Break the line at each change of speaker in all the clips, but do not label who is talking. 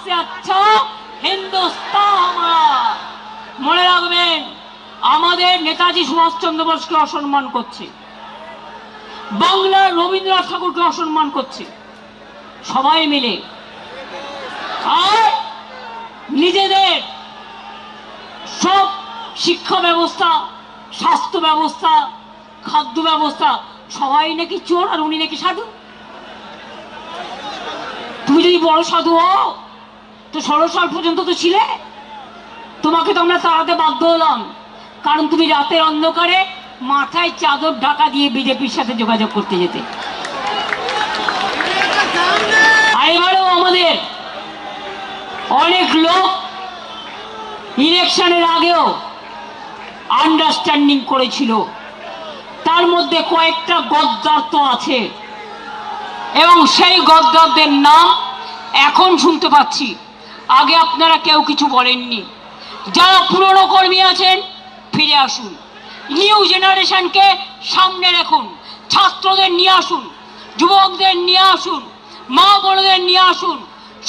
से अच्छा हिंदुस्तान हमारा। মনে রাখবেন, আমাদের নেতাজি সুভাষচন্দ্র বোসকে অসম্মান করছে, বাংলার রবীন্দ্রনাথ ঠাকুরকে অসম্মান করছে সবাই মিলে। আর নিজেদের সব শিক্ষা ব্যবস্থা, স্বাস্থ্য ব্যবস্থা, খাদ্য ব্যবস্থা সবাই নাকি চোর আর উনি নাকি সাধু। তুমি যদি বড় সাধু হও তো 16 সাল পর্যন্ত তো ছিলে, তোমাকে তো আমরা তাড়াতে বাধ্য হলাম, কারণ তুমি রাতের অন্ধকারে মাথায় চাদর ঢাকা দিয়ে বিজেপির সাথে যোগাযোগ করতে যেতে। আর এবারেও আমাদের অনেক লোক ইলেকশনের আগেও আন্ডারস্ট্যান্ডিং করেছিল, তার মধ্যে কয়েকটা গদ্দার তো আছে, এবং সেই গদ্দারদের নাম এখন শুনতে পাচ্ছি, আগে আপনারা কেউ কিছু বলেননি। যারা পুরনো কর্মী আছেন ফিরে আসুন, নিউ জেনারেশনকে সামনে রাখুন, ছাত্রদের নিয়ে আসুন, যুবকদের নিয়ে আসুন, মা বোনদের নিয়ে আসুন,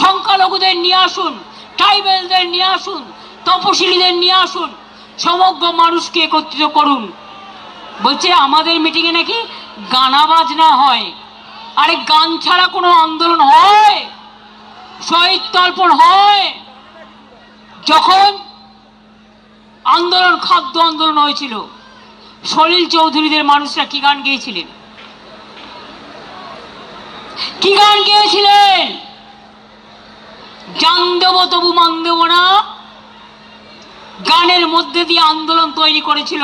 সংখ্যালঘুদের নিয়ে আসুন, ট্রাইবেলদের নিয়ে আসুন, তপশিলীদের নিয়ে আসুন, সমগ্র মানুষকে একত্রিত করুন। বলছে আমাদের মিটিংয়ে নাকি গানা বাজনা হয়। আরে গান ছাড়া কোনো আন্দোলন হয়? শহীদ তর্পণ হয়? যখন আন্দোলন, খাদ্য আন্দোলন হয়েছিল, সলিল চৌধুরীদের মানুষরা কি গান গেয়েছিলেন? কি গান গেয়েছিলেন? জান দেব তবু মান দেব না, গানের মধ্যে দিয়ে আন্দোলন তৈরি করেছিল।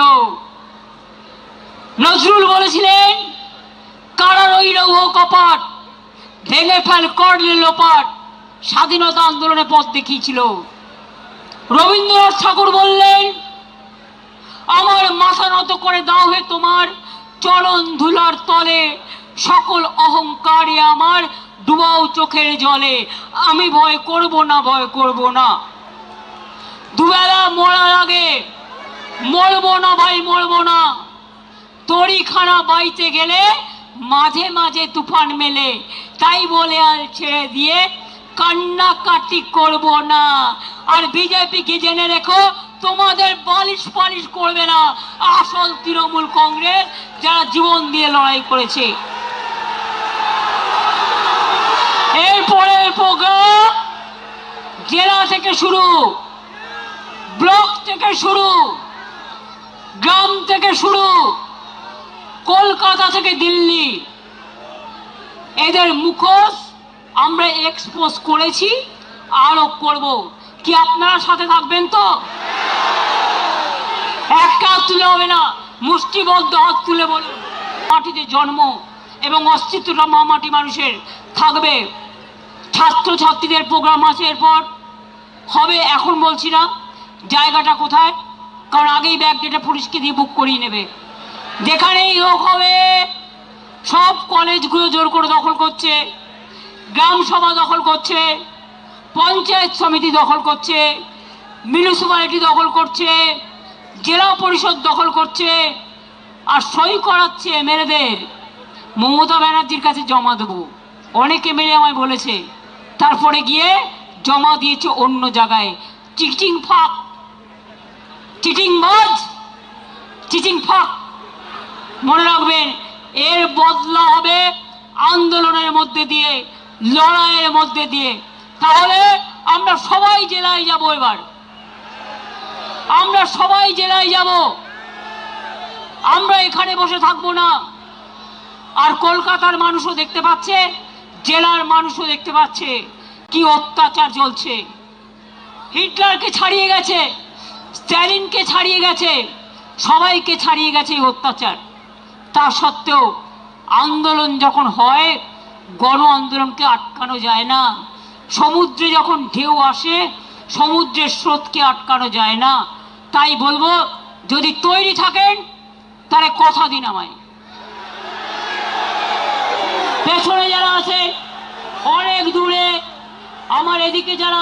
নজরুল বলেছিলেন কারা রইল ও কপাট, ভেঙে ফেল করলে লোপাট, স্বাধীনতা আন্দোলনে পথ দেখিয়েছিল। রবীন্দ্রনাথ ঠাকুর বললেন আমার মাথা নত করে দাও হে তোমার চরণ ধুলার তলে, সকল অহংকারে আমার ডুবাও চোখের জলে, আমি ভয় করব না, ভয় করব না। দুবেলা মরার আগে মরবো না ভাই, মরবো না। তরিখানা বাইতে গেলে মাঝে মাঝে তুফান মেলে, তাই বলে আর ছেড়ে দিয়ে কান্নাকাটি করব না। আর বিজেপিকে জেনে রেখো, তোমাদের বালিশ পালিশ করবে না আসল তৃণমূল কংগ্রেস, যারা জীবন দিয়ে লড়াই করেছে। এরপরের প্রোগ্রাম জেলা থেকে শুরু, ব্লক থেকে শুরু, গ্রাম থেকে শুরু, কলকাতা থেকে দিল্লি, এদের মুখোশ আমরা এক্সপোজ করেছি, আরো করব। কি আপনারা সাথে থাকবেন তো? একটা হাত তুলে হবে না, মুষ্টিবদ্ধ হাত তুলে বলুন। মাটিতে জন্ম এবং অস্তিত্বটা মাটি মানুষের থাকবে। ছাত্রছাত্রীদের প্রোগ্রাম আছে, এরপর হবে, এখন বলছি না জায়গাটা কোথায়, কারণ আগেই ব্যাগ ডেটা পুলিশকে দিয়ে বুক করিয়ে নেবে। যেখানেই হোক হবে, সব কলেজগুলো জোর করে দখল করছে, গ্রাম সভা দখল করছে, পঞ্চায়েত সমিতি দখল করছে, মিউনিসিপ্যালিটি দখল করছে, জেলা পরিষদ দখল করছে, আর সই করাচ্ছে এমএলএদের। মমতা ব্যানার্জির কাছে জমা দেবো, অনেক এমএলএ আমায় বলেছে, তারপরে গিয়ে জমা দিয়েছে অন্য জায়গায়। চিটিং ফাঁক, চিটিং বাজ, চিটিং ফাঁক। মনে রাখবেন, এর বদলা হবে আন্দোলনের মধ্যে দিয়ে, লড়াইয়ের মধ্যে দিয়ে। তাহলে আমরা সবাই জেলায় যাব, এবার আমরা সবাই জেলায় যাব, আমরা এখানে বসে থাকবো না। আর কলকাতার মানুষও দেখতে পাচ্ছে, জেলার মানুষও দেখতে পাচ্ছে কি অত্যাচার চলছে। হিটলারকে ছাড়িয়ে গেছে, স্ট্যালিনকে ছাড়িয়ে গেছে, সবাইকে ছাড়িয়ে গেছে এই অত্যাচার। তা সত্ত্বেও আন্দোলন যখন হয়, গণ আন্দোলনকে আটকানো যায় না। সমুদ্রে যখন ঢেউ আসে, সমুদ্রের স্রোতকে আটকানো যায় না। তাই বলবো, যদি তৈরি থাকেন তাহলে কথা দিন আমায়। পেছনে যারা আছে অনেক দূরে, আমার এদিকে যারা